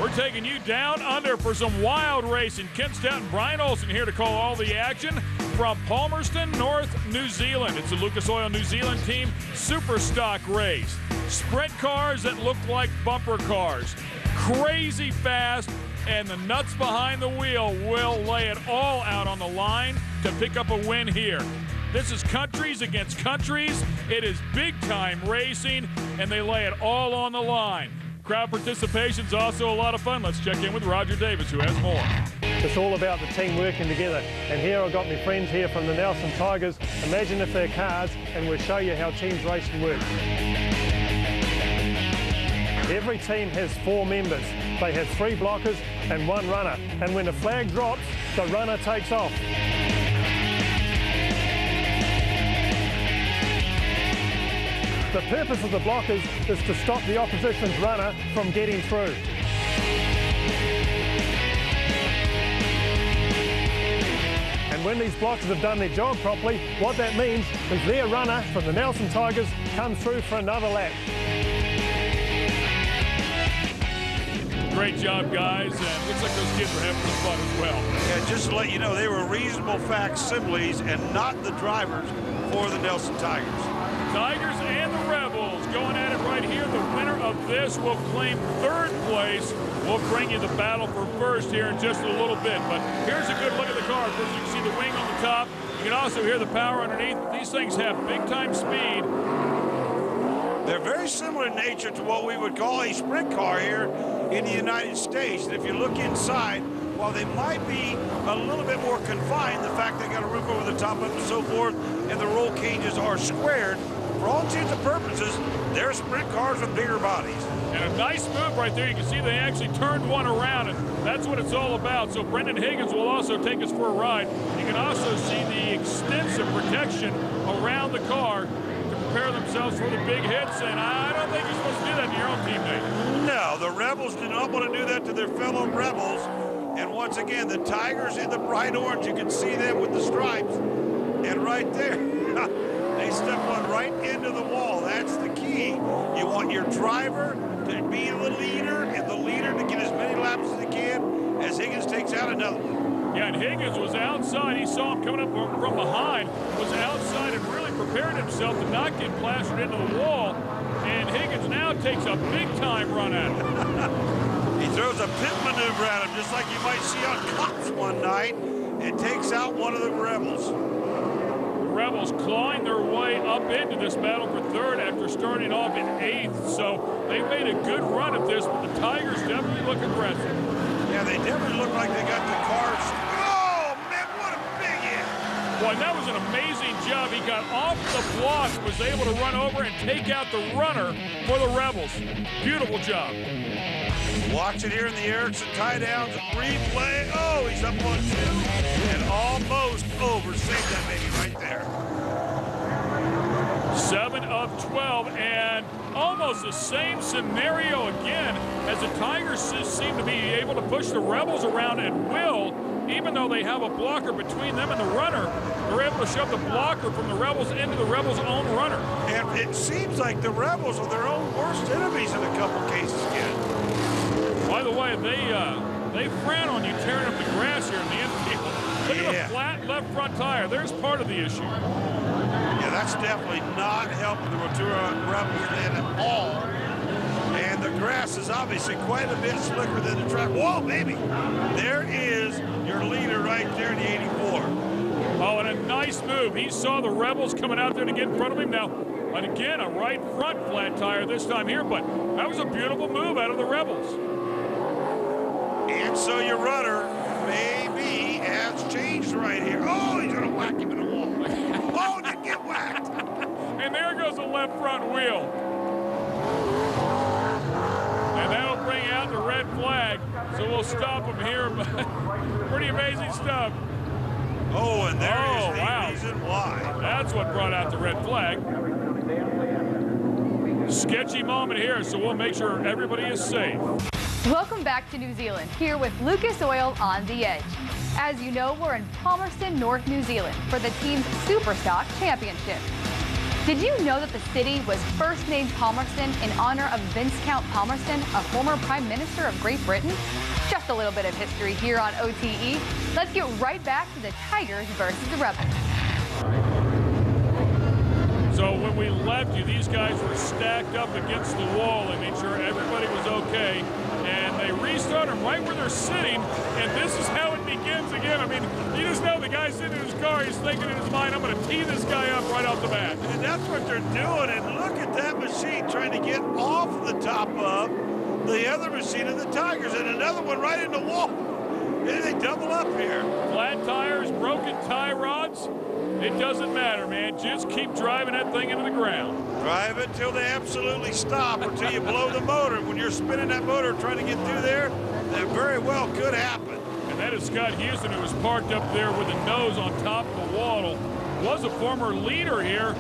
We're taking you down under for some wild racing. Ken Stout and Brian Olsen here to call all the action from Palmerston, North New Zealand. It's a Lucas Oil New Zealand team super stock race. Sprint cars that look like bumper cars. Crazy fast, and the nuts behind the wheel will lay it all out on the line to pick up a win here. This is countries against countries. It is big-time racing, and they lay it all on the line. Crowd participation is also a lot of fun. Let's check in with Roger Davis, who has more. It's all about the team working together. And here I've got my friends here from the Nelson Tigers. Imagine if they're cars, and we'll show you how teams racing works. Every team has 4 members. They have 3 blockers and 1 runner. And when the flag drops, the runner takes off. The purpose of the blockers is to stop the opposition's runner from getting through. And when these blockers have done their job properly, what that means is their runner from the Nelson Tigers comes through for another lap. Great job, guys, and looks like those kids are having some fun as well. Yeah, just to let you know, they were reasonable facsimiles and not the drivers for the Nelson Tigers. Tigers and the Rebels going at it right here. The winner of this will claim 3rd place. We'll bring you the battle for 1st here in just a little bit. But here's a good look at the car. First, you can see the wing on the top. You can also hear the power underneath. These things have big-time speed. They're very similar in nature to what we would call a sprint car here in the United States. And if you look inside, while they might be a little bit more confined, the fact they got a roof over the top of it and so forth, and the roll cages are squared, for all intents and purposes, they're sprint cars with bigger bodies. And a nice move right there. You can see they actually turned one around, and that's what it's all about. So Brendan Higgins will also take us for a ride. You can also see the extensive protection around the car to prepare themselves for the big hits, and I don't think you're supposed to do that to your own teammate. No, the Rebels do not want to do that to their fellow Rebels. And once again, the Tigers in the bright orange, you can see them with the stripes. And right there, they step one right into the wall. That's the key. You want your driver to be the leader and the leader to get as many laps as he can as Higgins takes out another one. Yeah, and Higgins was outside. He saw him coming up from behind, was outside and really prepared himself to not get plastered into the wall. And Higgins now takes a big-time run at him. He throws a pit maneuver at him, just like you might see on Cops one night, and takes out one of the Rebels. Rebels clawing their way up into this battle for 3rd after starting off in 8th. So they made a good run at this, but the Tigers definitely look aggressive. Yeah, they definitely look like they got the cars. Oh, man, what a big hit. Boy, that was an amazing job. He got off the block, was able to run over and take out the runner for the Rebels. Beautiful job. Watch it here in the Ericsson tie downs, replay. Oh, he's up on 2 and almost over. Save that baby right there. 7 of 12, and almost the same scenario again as the Tigers seem to be able to push the Rebels around at will. Even though they have a blocker between them and the runner, they're able to shove the blocker from the Rebels into the Rebels' own runner. And it seems like the Rebels are their own worst enemies in a couple cases, Ken. By the way, they frown on you tearing up the grass here in the infield. Look at the flat left front tire. There's part of the issue. Yeah, that's definitely not helping the Rotorua Rebels then at all. And the grass is obviously quite a bit slicker than the track. Whoa, baby! There is your leader right there in the 84. Oh, and a nice move. He saw the Rebels coming out there to get in front of him now. And again, a right front flat tire this time here, but that was a beautiful move out of the Rebels. And so your runner maybe has changed right here. Oh, he's gonna whack him in the wall. Oh, didn't get whacked. And there goes the left front wheel. And that'll bring out the red flag. So we'll stop him here. Pretty amazing stuff. Oh, and there is the reason why. That's what brought out the red flag. Sketchy moment here, so we'll make sure everybody is safe. Welcome back to New Zealand, here with Lucas Oil on the Edge. As you know, we're in Palmerston, North New Zealand for the team's Superstock Championship. Did you know that the city was first named Palmerston in honor of Viscount Palmerston, a former Prime Minister of Great Britain? Just a little bit of history here on OTE. Let's get right back to the Tigers versus the Rebels. So when we left you, these guys were stacked up against the wall. They made sure everybody was okay. And they restart them right where they're sitting. And this is how it begins again. I mean, you just know the guy's sitting in his car. He's thinking in his mind, I'm going to tee this guy up right off the bat. And that's what they're doing. And look at that machine trying to get off the top of the other machine of the Tigers. And another one right in the wall. And they double up here. Flat tires, broken tie rods. It doesn't matter, man. Just keep driving that thing into the ground. Drive it till they absolutely stop or till you blow the motor. When you're spinning that motor trying to get through there, that very well could happen. And that is Scott Houston, who was parked up there with the nose on top of the wall. Was a former leader here.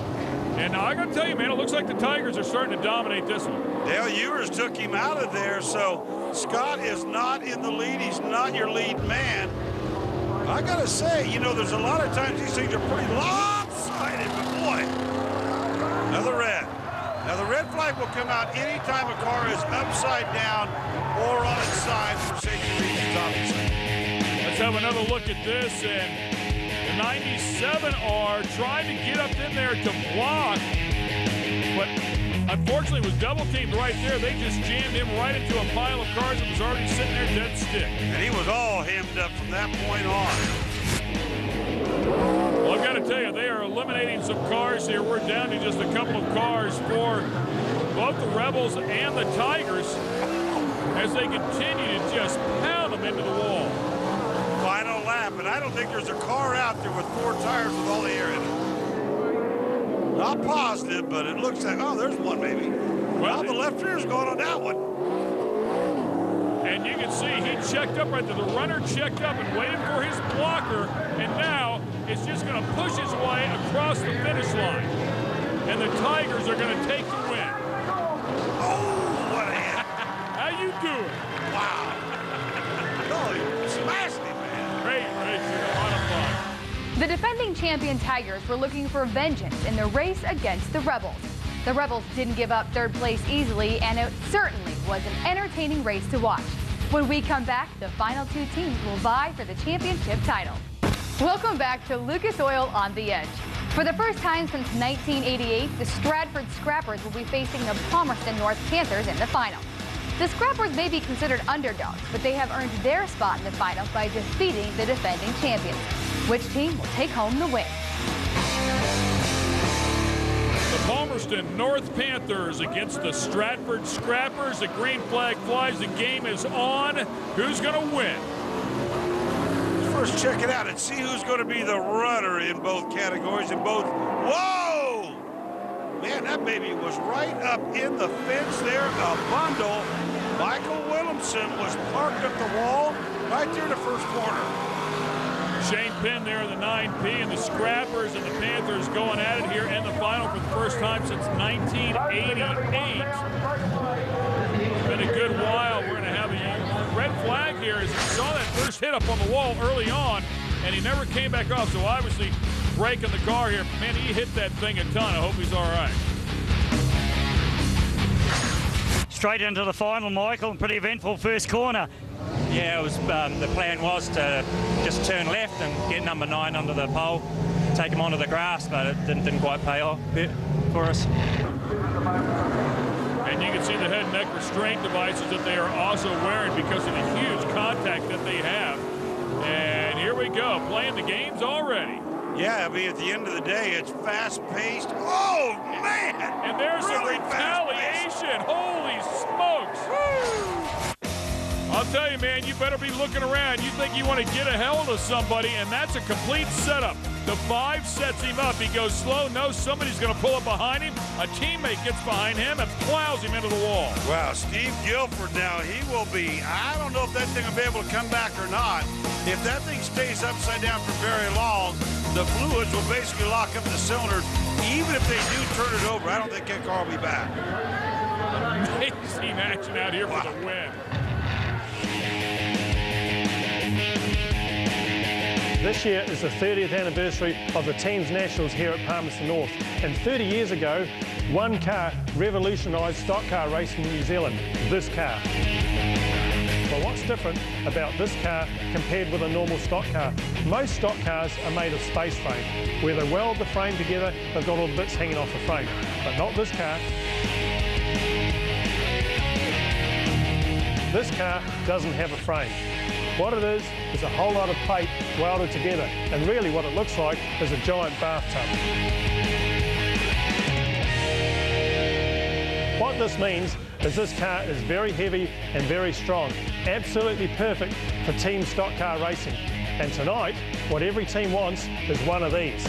And I got to tell you, man, it looks like the Tigers are starting to dominate this one. Dale Ewers took him out of there, so Scott is not in the lead. He's not your lead man. I got to say, you know, there's a lot of times these things are pretty lopsided, but boy, another red. Now, the red flag will come out anytime a car is upside down or on its side for safety reasons, obviously. Let's have another look at this, and the 97R trying to get up in there to block, but unfortunately was double teamed right there. They just jammed him right into a pile of cars that was already sitting there dead stick. And he was all hemmed up from that point on. Well, I've got to tell you, they are eliminating some cars here. We're down to just a couple of cars for both the Rebels and the Tigers as they continue to just pound them into the wall. Final lap, and I don't think there's a car out there with 4 tires with all the air in it. Not positive, but it looks like, oh, there's one maybe. Well, the left rear's going on that one. And you can see he checked up right there. The runner checked up and waited for his blocker, and now it's just going to push his way across the finish line. And the Tigers are going to take the win. Oh, what a hit. How you doing? Wow. Oh, he smashed him, man. Great racing, a lot of fun. The defending champion Tigers were looking for vengeance in the race against the Rebels. The Rebels didn't give up third place easily, and it certainly was an entertaining race to watch. When we come back, the final 2 teams will vie for the championship title. Welcome back to Lucas Oil on the Edge. For the first time since 1988, the Stratford Scrappers will be facing the Palmerston North Panthers in the final. The Scrappers may be considered underdogs, but they have earned their spot in the final by defeating the defending champions. Which team will take home the win? The Palmerston North Panthers against the Stratford Scrappers. The green flag flies. The game is on. Who's going to win? Let's first check it out and see who's going to be the runner in both categories. In both. Whoa! Man, that baby was right up in the fence there. A bundle. Michael Williamson was parked up the wall right there in the first corner. Shane Penn there in the 9P, and the Scrappers and the Panthers going at it here in the final for the first time since 1988. It's been a good while. We're going to have a red flag here as he saw that first hit up on the wall early on, and he never came back off, so obviously breaking the car here. Man, he hit that thing a ton. I hope he's all right. Straight into the final, Michael, and pretty eventful first corner. Yeah, it was. The plan was to just turn left and get number 9 under the pole, take him onto the grass, but it didn't quite pay off for us. And you can see the head and neck restraint devices that they are also wearing because of the huge contact that they have. And here we go, playing the games already. Yeah, I mean, at the end of the day, it's fast-paced. Oh, man! And there's really a retaliation. Holy smokes. Woo. I'll tell you, man, you better be looking around. You think you want to get a hold of somebody, and that's a complete setup. The 5 sets him up. He goes slow, knows somebody's going to pull up behind him. A teammate gets behind him and plows him into the wall. Wow, Steve Guilford now, he will be, I don't know if that thing will be able to come back or not. If that thing stays upside down for very long, the fluids will basically lock up the cylinders. Even if they do turn it over, I don't think that car will be back. Amazing action out here for the win. This year is the 30th anniversary of the team's nationals here at Palmerston North. And 30 years ago, one car revolutionised stock car racing in New Zealand, this car. But what's different about this car compared with a normal stock car? Most stock cars are made of space frame. Where they weld the frame together, they've got all the bits hanging off the frame. But not this car. This car doesn't have a frame. What it is a whole lot of plate welded together. And really what it looks like is a giant bathtub. What this means is this car is very heavy and very strong. Absolutely perfect for team stock car racing. And tonight, what every team wants is one of these.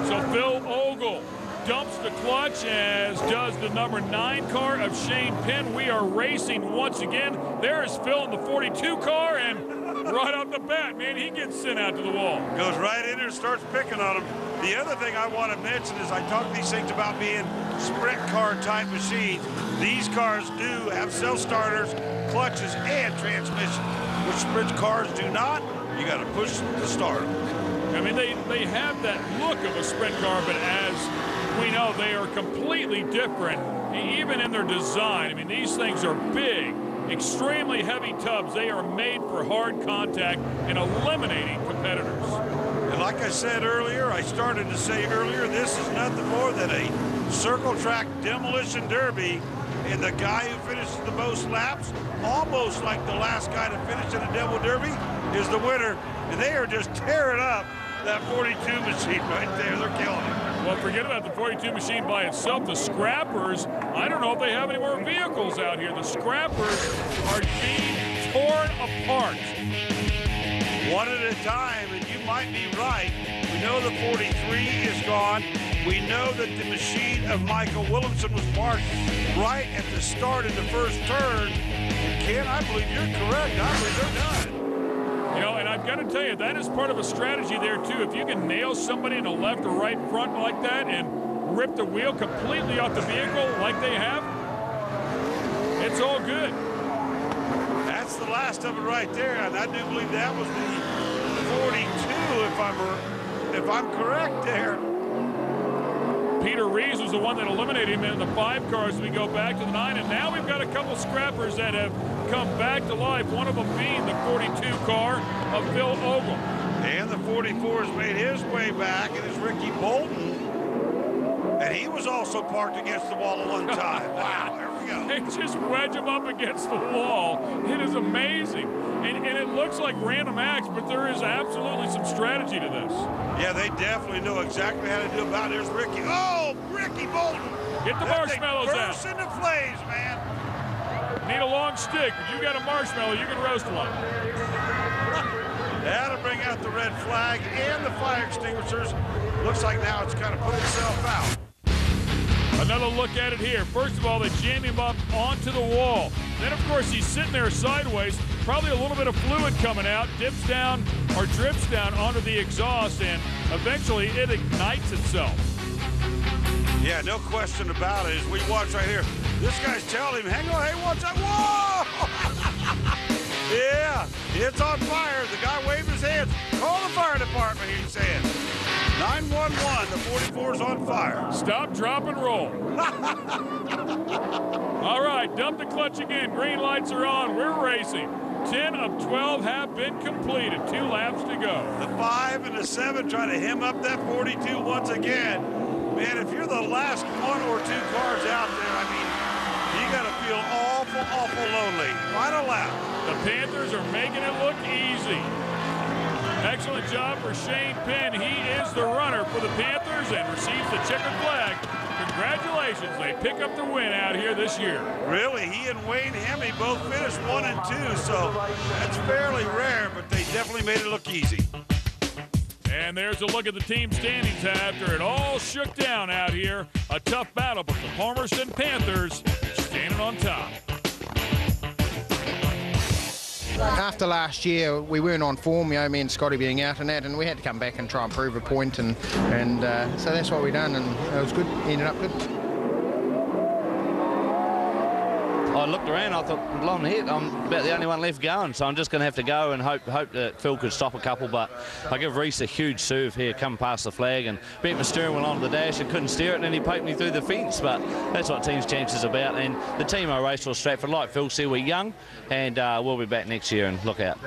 So Phil Ogle dumps the clutch, as does the number 9 car of Shane Penn. We are racing once again. There is Phil in the 42 car, and right off the bat, man, he gets sent out to the wall. Goes right in there and starts picking on him. The other thing I want to mention is I talk these things about being sprint car type machines. These cars do have self-starters, clutches, and transmission, which sprint cars do not. You got to push to start them. I mean, they have that look of a sprint car, but as we know, they are completely different, even in their design. I mean, these things are big, extremely heavy tubs. They are made for hard contact and eliminating competitors. And like I said earlier, I started to say earlier, this is nothing more than a circle track demolition derby. And the guy who finishes the most laps, almost like the last guy to finish in a demo derby, is the winner. And they are just tearing up that 42 machine right there. They're killing it. Well, forget about the 42 machine by itself. The scrappers, I don't know if they have any more vehicles out here. The scrappers are being torn apart. One at a time, and you might be right. We know the 43 is gone. We know that the machine of Michael Williamson was parked right at the start of the first turn. And Ken, I believe you're correct. I believe they're done. You know, and I've got to tell you, that is part of a strategy there, too. If you can nail somebody in the left or right front like that and rip the wheel completely off the vehicle like they have, it's all good. That's the last of it right there, and I do believe that was the 42, if I'm correct there. Peter Reeves was the one that eliminated him in the 5 cars as we go back to the 9, and now we've got a couple scrappers that have come back to life, one of them being the 42 car of Phil Ogle. And the 44 has made his way back, and it's Ricky Bolton. And he was also parked against the wall at one time. Wow, there we go. They just wedge him up against the wall. It is amazing. And it looks like random acts, but there is absolutely some strategy to this. Yeah, they definitely know exactly how to do about it. There's Ricky. Oh, Ricky Bolton. Get the marshmallows out. Burst into flames, man. Need a long stick. If you got a marshmallow, you can roast one. That'll bring out the red flag and the fire extinguishers. Looks like now it's kind of put itself out. Another look at it here. First of all, they jam him up onto the wall. Then, of course, he's sitting there sideways. Probably a little bit of fluid coming out, dips down or drips down onto the exhaust, and eventually it ignites itself. Yeah, no question about it. As we watch right here, this guy's telling him, hang on, hey, watch that. Whoa! Yeah, it's on fire. The guy waved his hands. Call the fire department, he's saying. 911, the 44's on fire. Stop, drop, and roll. All right, dump the clutch again. Green lights are on. We're racing. 10 of 12 have been completed. 2 laps to go. The 5 and the 7 trying to hem up that 42 once again. Man, if you're the last 1 or 2 cars out there, I mean, you got to feel awful, awful lonely. Final lap. The Panthers are making it look easy. Excellent job for Shane Penn. He is the runner for the Panthers and receives the checkered flag. Congratulations, they pick up the win out here this year. Really, he and Wayne Hemme both finished 1 and 2, so that's fairly rare, but they definitely made it look easy. And there's a look at the team standings after it all shook down out here. A tough battle, but the Palmerston Panthers standing on top. After last year, we weren't on form, you know, me and Scotty being out and that, and we had to come back and try and prove a point, and so that's what we done, and it was good. Ended up good. I looked around, I thought, long heck, I'm about the only one left going, so I'm just going to have to go and hope that Phil could stop a couple. But I give Reese a huge serve here, come past the flag, and bent my steering wheel onto the dash and couldn't steer it, and then he poked me through the fence. But that's what Team's Champs is about, and the team I raced for Stratford, like Phil said, we're young, and we'll be back next year, and look out.